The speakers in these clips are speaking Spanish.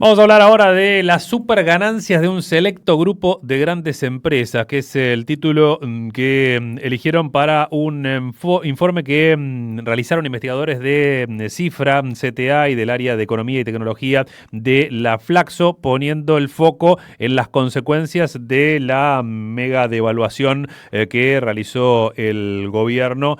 Vamos a hablar ahora de las super ganancias de un selecto grupo de grandes empresas, que es el título que eligieron para un informe que realizaron investigadores de Cifra, CTA y del área de Economía y Tecnología de la Flaxo, poniendo el foco en las consecuencias de la mega devaluación que realizó el gobierno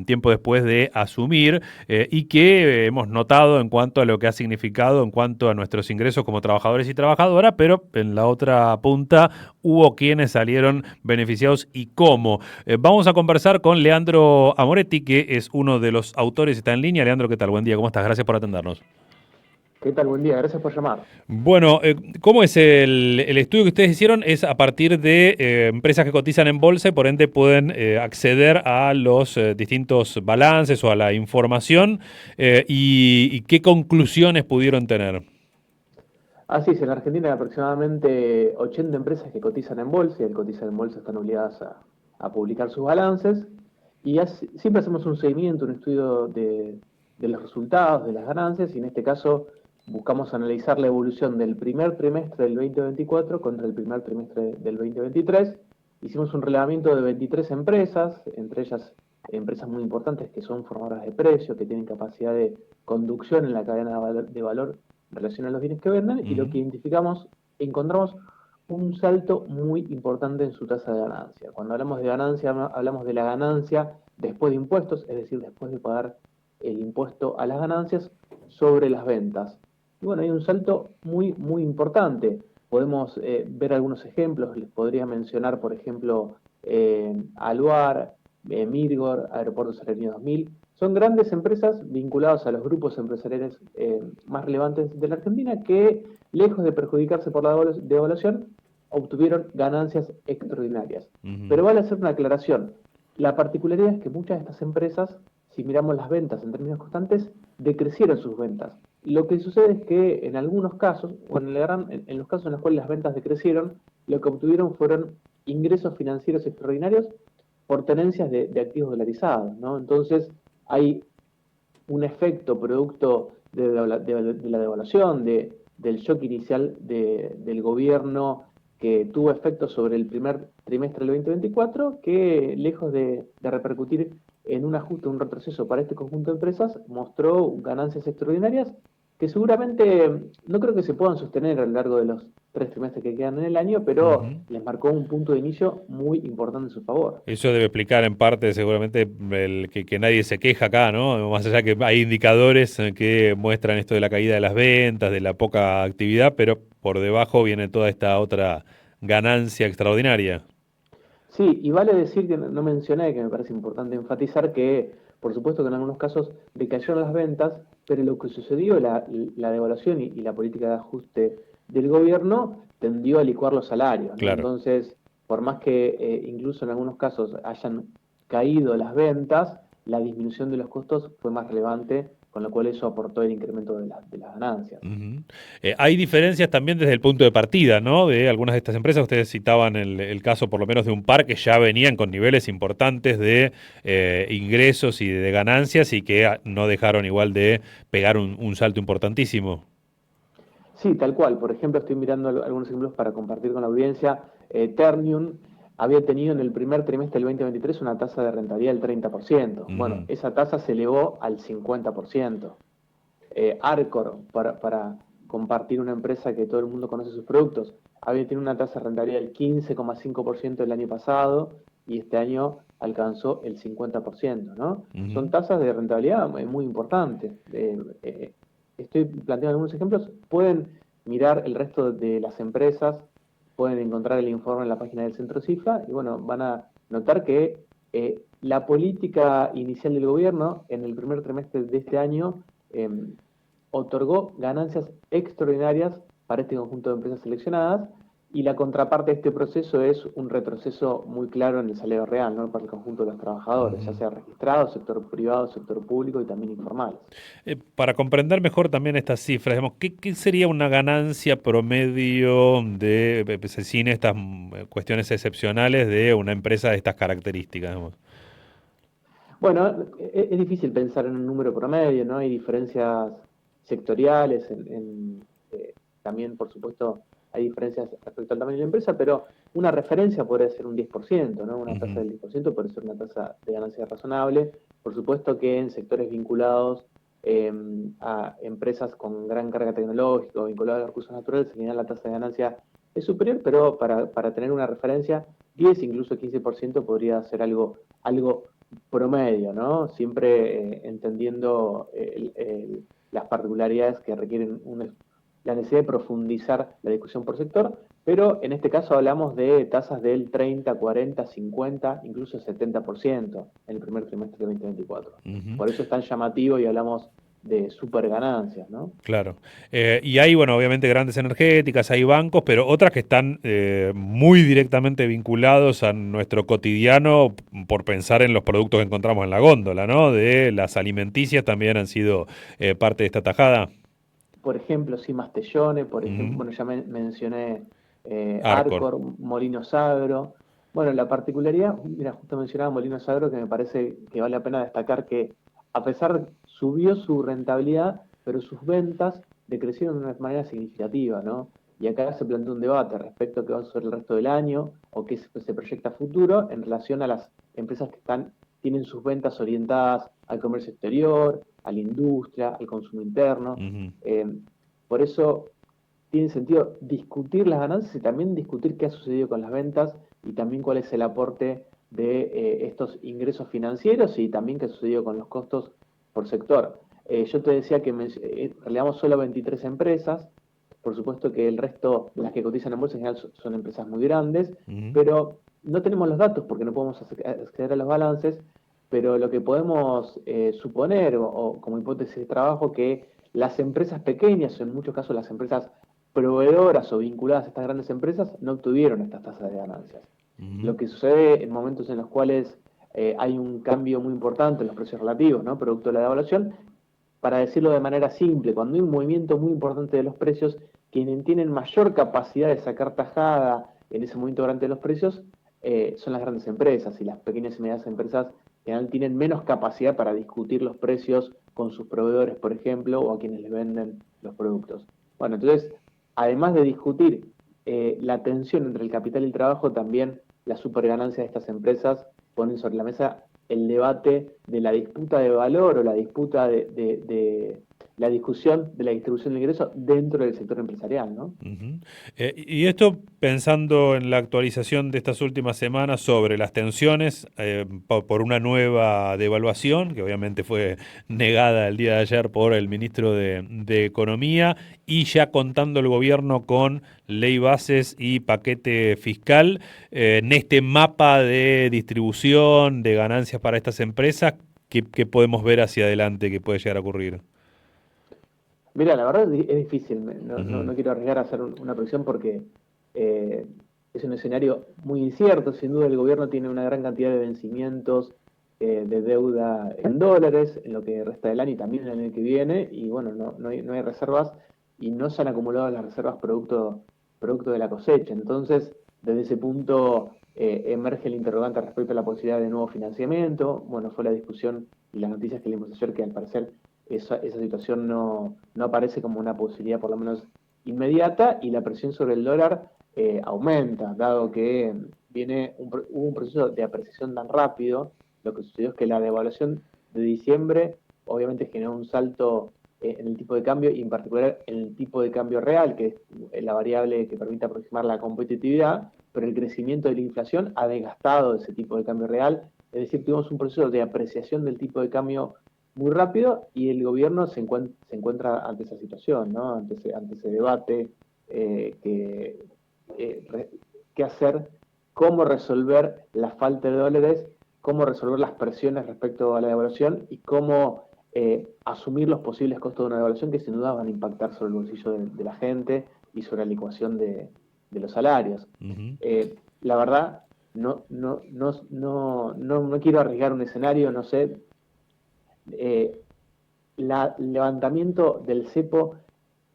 tiempo después de asumir y que hemos notado en cuanto a lo que ha significado en cuanto a nuestros ingresos como trabajadores y trabajadoras, pero en la otra punta hubo quienes salieron beneficiados y cómo. Vamos a conversar con Leandro Amoretti, que es uno de los autores, está en línea. Leandro, ¿qué tal? Buen día, ¿cómo estás? Gracias por atendernos. ¿Qué tal? Buen día, gracias por llamar. Bueno, ¿cómo es el estudio que ustedes hicieron? Es a partir de empresas que cotizan en bolsa y por ende pueden acceder a los distintos balances o a la información y qué conclusiones pudieron tener. Así es, en la Argentina hay aproximadamente 80 empresas que cotizan en bolsa y al cotizar en bolsa están obligadas a publicar sus balances. Y siempre hacemos un seguimiento, un estudio de los resultados, de las ganancias, y en este caso buscamos analizar la evolución del primer trimestre del 2024 contra el primer trimestre del 2023. Hicimos un relevamiento de 23 empresas, entre ellas empresas muy importantes que son formadoras de precios, que tienen capacidad de conducción en la cadena de valor en relación a los bienes que venden, y lo que identificamos, encontramos un salto muy importante en su tasa de ganancia. Cuando hablamos de ganancia, hablamos de la ganancia después de impuestos, es decir, después de pagar el impuesto a las ganancias sobre las ventas. Y bueno, hay un salto muy importante. Podemos ver algunos ejemplos, les podría mencionar, por ejemplo, Aluar, Mirgor, Aeropuertos Argentinos 2000. Son grandes empresas vinculadas a los grupos empresariales más relevantes de la Argentina que, lejos de perjudicarse por la devaluación, obtuvieron ganancias extraordinarias. Ujú. Pero vale hacer una aclaración. La particularidad es que muchas de estas empresas, si miramos las ventas en términos constantes, decrecieron sus ventas. Lo que sucede es que en algunos casos, o en los casos en los cuales las ventas decrecieron, lo que obtuvieron fueron ingresos financieros extraordinarios por tenencias de activos dolarizados, ¿no? Entonces, hay un efecto producto de la devaluación, del shock inicial del gobierno que tuvo efecto sobre el primer trimestre del 2024, que lejos de repercutir en un ajuste, un retroceso para este conjunto de empresas, mostró ganancias extraordinarias que seguramente no creo que se puedan sostener a lo largo de los 3 trimestres que quedan en el año, pero Ujú. les marcó un punto de inicio muy importante en su favor. Eso debe explicar en parte seguramente que nadie se queja acá, ¿no? Más allá que hay indicadores que muestran esto de la caída de las ventas, de la poca actividad, pero por debajo viene toda esta otra ganancia extraordinaria. Sí, y vale decir que no mencioné, que me parece importante enfatizar que, por supuesto que en algunos casos decayeron las ventas, pero lo que sucedió, la devaluación y la política de ajuste del gobierno tendió a licuar los salarios, ¿no? Claro. Entonces, por más que incluso en algunos casos hayan caído las ventas, la disminución de los costos fue más relevante, con lo cual eso aportó el incremento de las ganancias. Ujú. Hay diferencias también desde el punto de partida, ¿no? De algunas de estas empresas. Ustedes citaban el caso por lo menos de un par que ya venían con niveles importantes de ingresos y de ganancias y que no dejaron igual de pegar un salto importantísimo. Sí, tal cual. Por ejemplo, estoy mirando algunos ejemplos para compartir con la audiencia. Ternium había tenido en el primer trimestre del 2023 una tasa de rentabilidad del 30%. Bueno, Ujú. esa tasa se elevó al 50%. Arcor, para compartir una empresa que todo el mundo conoce sus productos, había tenido una tasa de rentabilidad del 15,5% el año pasado y este año alcanzó el 50%, ¿no? Son Ujú. tasas de rentabilidad muy importantes. Estoy planteando algunos ejemplos. Pueden mirar el resto de las empresas, pueden encontrar el informe en la página del Centro Cifra y bueno, van a notar que la política inicial del gobierno en el primer trimestre de este año eh, otorgó ganancias extraordinarias para este conjunto de empresas seleccionadas y la contraparte de este proceso es un retroceso muy claro en el salario real, ¿no? Para el conjunto de los trabajadores, ya Ujú. sea registrados, sector privado, sector público y también informales. Para comprender mejor también estas cifras, digamos, ¿qué sería una ganancia promedio de, sin estas cuestiones excepcionales de una empresa de estas características, digamos? Bueno, es difícil pensar en un número promedio, ¿no? Hay diferencias sectoriales también, por supuesto, hay diferencias respecto al tamaño de la empresa, pero una referencia podría ser un 10%, ¿no? Una tasa del 10% puede ser una tasa de ganancia razonable. Por supuesto que en sectores vinculados a empresas con gran carga tecnológica o vinculadas a los recursos naturales, en general la tasa de ganancia es superior, pero para tener una referencia, 10, incluso 15% podría ser algo promedio, ¿no? Siempre entendiendo las particularidades que requieren la necesidad de profundizar la discusión por sector, pero en este caso hablamos de tasas del 30, 40, 50, incluso 70% en el primer trimestre de 2024. Ujú. Por eso es tan llamativo y hablamos de super ganancias, ¿no? Claro. Y hay, bueno, obviamente grandes energéticas, hay bancos, pero otras que están muy directamente vinculados a nuestro cotidiano por pensar en los productos que encontramos en la góndola, ¿no? De las alimenticias también han sido parte de esta tajada. Por ejemplo, Simas Tellone, por ejemplo, Ujú. bueno, ya mencioné Arcor. Arcor, Molinos Agro. Bueno, la particularidad, mira, justo mencionaba Molinos Agro, que me parece que vale la pena destacar que a pesar subió su rentabilidad, pero sus ventas decrecieron de una manera significativa, ¿no? Y acá se plantea un debate respecto a qué va a suceder el resto del año o qué se proyecta a futuro en relación a las empresas que tienen sus ventas orientadas al comercio exterior, a la industria, al consumo interno. Ujú. Eh, por eso tiene sentido discutir las ganancias y también discutir qué ha sucedido con las ventas y también cuál es el aporte de estos ingresos financieros y también qué ha sucedido con los costos por sector. Yo te decía que relevamos solo 23 empresas, por supuesto que el resto de las que cotizan en bolsa en general son empresas muy grandes, Ujú. pero no tenemos los datos porque no podemos acceder a los balances, pero lo que podemos suponer o como hipótesis de trabajo que las empresas pequeñas, o en muchos casos las empresas proveedoras o vinculadas a estas grandes empresas, no obtuvieron estas tasas de ganancias. Ujú. Lo que sucede en momentos en los cuales hay un cambio muy importante en los precios relativos, ¿no? Producto de la devaluación, para decirlo de manera simple, cuando hay un movimiento muy importante de los precios, quienes tienen mayor capacidad de sacar tajada en ese momento grande de los precios son las grandes empresas y las pequeñas y medianas empresas en general tienen menos capacidad para discutir los precios con sus proveedores, por ejemplo, o a quienes les venden los productos. Bueno, entonces, además de discutir la tensión entre el capital y el trabajo, también la superganancia de estas empresas ponen sobre la mesa el debate de la disputa de valor o la disputa de la discusión de la distribución del ingreso dentro del sector empresarial, ¿no? Ujú. Y esto pensando en la actualización de estas últimas semanas sobre las tensiones por una nueva devaluación, que obviamente fue negada el día de ayer por el ministro de Economía, y ya contando el gobierno con ley bases y paquete fiscal, en este mapa de distribución de ganancias para estas empresas, ¿qué podemos ver hacia adelante que puede llegar a ocurrir? Mira, la verdad es difícil, Ujú. no quiero arriesgar a hacer una predicción porque eh, es un escenario muy incierto, sin duda el gobierno tiene una gran cantidad de vencimientos de deuda en dólares en lo que resta del año y también el año que viene, y bueno, no hay reservas y no se han acumulado las reservas producto de la cosecha. Entonces, desde ese punto emerge el interrogante respecto a la posibilidad de nuevo financiamiento. Bueno, fue la discusión y las noticias que leímos ayer que al parecer esa situación no aparece como una posibilidad por lo menos inmediata y la presión sobre el dólar aumenta, dado que hubo un proceso de apreciación tan rápido. Lo que sucedió es que la devaluación de diciembre obviamente generó un salto en el tipo de cambio y en particular en el tipo de cambio real, que es la variable que permite aproximar la competitividad, pero el crecimiento de la inflación ha desgastado ese tipo de cambio real, es decir, tuvimos un proceso de apreciación del tipo de cambio muy rápido y el gobierno se encuentra ante esa situación, ¿no? Ante ese debate, que, eh, qué hacer, cómo resolver la falta de dólares, cómo resolver las presiones respecto a la devaluación y cómo asumir los posibles costos de una devaluación que sin duda van a impactar sobre el bolsillo de la gente y sobre la ecuación de los salarios. Ujú. La verdad, no quiero arriesgar un escenario, no sé, eh, el levantamiento del cepo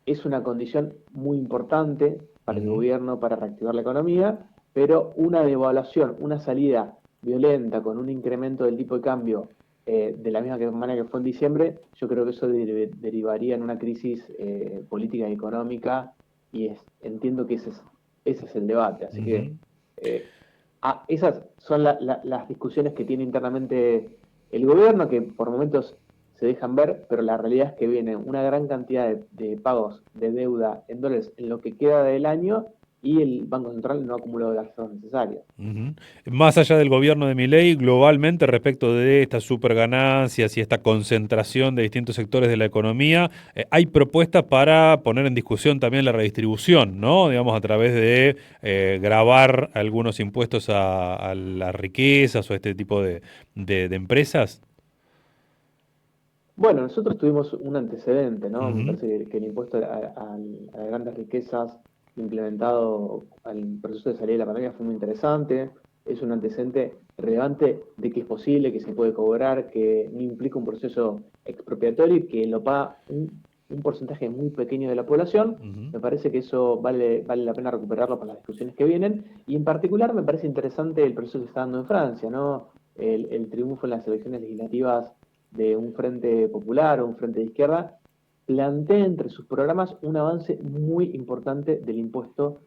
es una condición muy importante para el Ujú. gobierno para reactivar la economía, pero una devaluación, una salida violenta con un incremento del tipo de cambio de la misma manera que fue en diciembre, yo creo que eso derivaría en una crisis política y económica entiendo que ese es el debate. Así que Ujú. esas son las discusiones que tiene internamente el gobierno, que por momentos se dejan ver, pero la realidad es que viene una gran cantidad de pagos de deuda en dólares en lo que queda del año y el Banco Central no ha acumulado las reservas necesarias. Ujú. Más allá del gobierno de Milei, globalmente respecto de estas superganancias y esta concentración de distintos sectores de la economía, hay propuestas para poner en discusión también la redistribución, ¿no? Digamos, a través de gravar algunos impuestos a las riquezas o este tipo de empresas. Bueno, nosotros tuvimos un antecedente, ¿no? Me Ujú, parece que el impuesto a las grandes riquezas implementado al proceso de salida de la pandemia fue muy interesante. Es un antecedente relevante de que es posible, que se puede cobrar, que no implica un proceso expropiatorio y que lo paga un porcentaje muy pequeño de la población. ujú. Me parece que eso vale la pena recuperarlo para las discusiones que vienen. Y en particular me parece interesante el proceso que está dando en Francia, ¿no? El triunfo en las elecciones legislativas de un frente popular o un frente de izquierda, plantea entre sus programas un avance muy importante del impuesto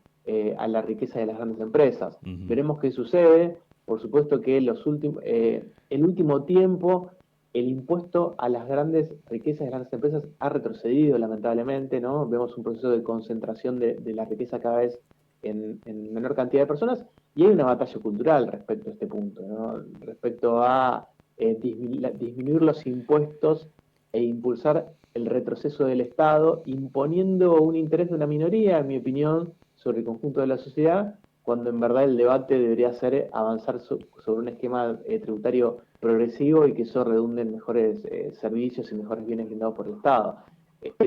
a la riqueza de las grandes empresas. Ujú. Veremos qué sucede. Por supuesto que el último tiempo el impuesto a las grandes riquezas de las grandes empresas ha retrocedido lamentablemente, ¿no? Vemos un proceso de concentración de la riqueza cada vez en menor cantidad de personas y hay una batalla cultural respecto a este punto, ¿no? Respecto a disminuir los impuestos e impulsar el retroceso del Estado, imponiendo un interés de una minoría, en mi opinión, sobre el conjunto de la sociedad, cuando en verdad el debate debería ser avanzar sobre un esquema tributario progresivo y que eso redunde en mejores servicios y mejores bienes brindados por el Estado.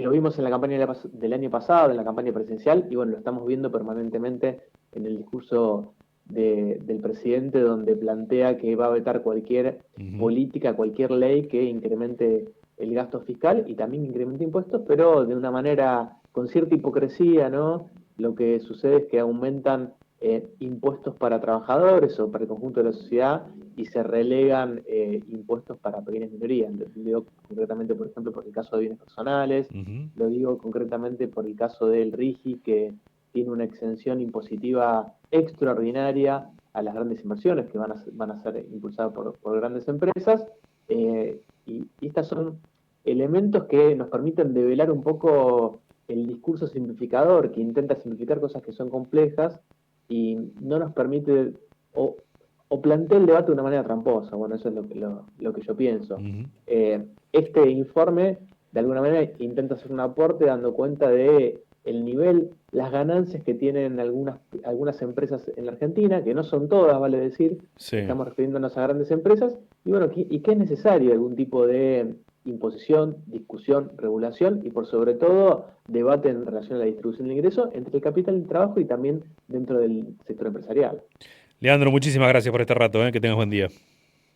Lo vimos en la campaña del año pasado, en la campaña presidencial, y bueno, lo estamos viendo permanentemente en el discurso del presidente, donde plantea que va a vetar cualquier Ujú. política, cualquier ley que incremente el gasto fiscal y también incremente impuestos, pero de una manera con cierta hipocresía, ¿no? Lo que sucede es que aumentan impuestos para trabajadores o para el conjunto de la sociedad y se relegan impuestos para pequeñas minorías. Lo digo concretamente, por ejemplo, por el caso de bienes personales, Ujú. lo digo concretamente por el caso del RIGI, que tiene una exención impositiva extraordinaria a las grandes inversiones que van a ser impulsadas por grandes empresas. Y estos son elementos que nos permiten develar un poco el discurso simplificador, que intenta simplificar cosas que son complejas y no nos permite, o, o plantea el debate de una manera tramposa. Bueno, eso es lo que yo pienso. Ujú. Este informe, de alguna manera, intenta hacer un aporte dando cuenta de el nivel, las ganancias que tienen algunas empresas en la Argentina, que no son todas, vale decir, Sí. estamos refiriéndonos a grandes empresas, y bueno, y que es necesario algún tipo de imposición, discusión, regulación y por sobre todo debate en relación a la distribución del ingreso entre el capital y el trabajo y también dentro del sector empresarial. Leandro, muchísimas gracias por este rato, que tengas buen día.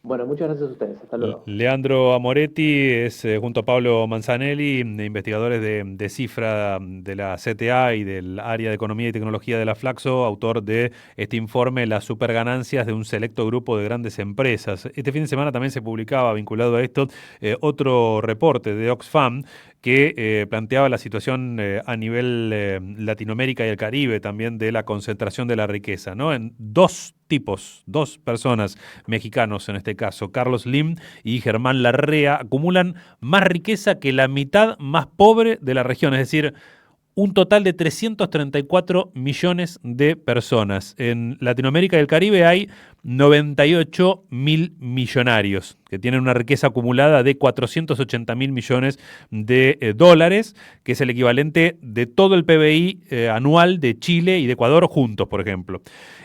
Bueno, muchas gracias a ustedes. Hasta luego. Leandro Amoretti es, junto a Pablo Manzanelli, investigadores de cifra de la CTA y del área de Economía y Tecnología de la Flaxo, autor de este informe Las superganancias de un selecto grupo de grandes empresas. Este fin de semana también se publicaba, vinculado a esto, otro reporte de Oxfam que planteaba la situación a nivel Latinoamérica y el Caribe también de la concentración de la riqueza, ¿no? En dos tipos, dos personas mexicanos en este caso, Carlos Lim y Germán Larrea, acumulan más riqueza que la mitad más pobre de la región, es decir, un total de 334 millones de personas. En Latinoamérica y el Caribe hay 98 mil millonarios que tienen una riqueza acumulada de 480 mil millones de dólares, que es el equivalente de todo el PBI anual de Chile y de Ecuador juntos, por ejemplo.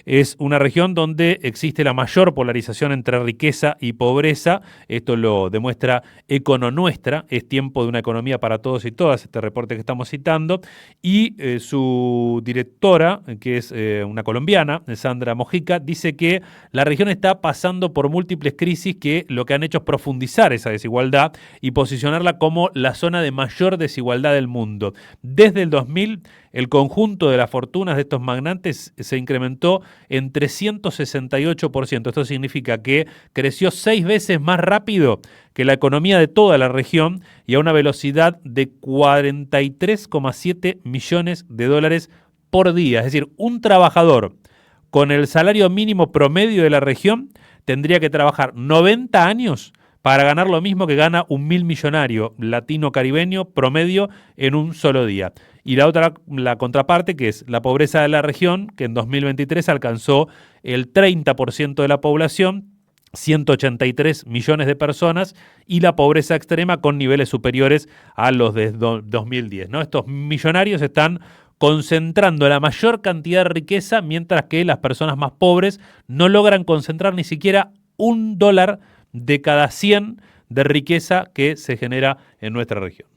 Es una región donde existe la mayor polarización entre riqueza y pobreza. Esto lo demuestra Econonuestra. Es tiempo de una economía para todos y todas, este reporte que estamos citando. Y su directora, que es una colombiana, Sandra Mojica, dice que la región está pasando por múltiples crisis que lo que que han hecho es profundizar esa desigualdad y posicionarla como la zona de mayor desigualdad del mundo. Desde el 2000, el conjunto de las fortunas de estos magnates se incrementó en 368%. Esto significa que creció 6 veces más rápido que la economía de toda la región y a una velocidad de 43,7 millones de dólares por día. Es decir, un trabajador con el salario mínimo promedio de la región tendría que trabajar 90 años para ganar lo mismo que gana un millonario latino-caribeño promedio en un solo día. Y la contraparte, que es la pobreza de la región, que en 2023 alcanzó el 30% de la población, 183 millones de personas, y la pobreza extrema con niveles superiores a los de 2010, ¿no? Estos millonarios están concentrando la mayor cantidad de riqueza, mientras que las personas más pobres no logran concentrar ni siquiera $1 de cada 100 de riqueza que se genera en nuestra región.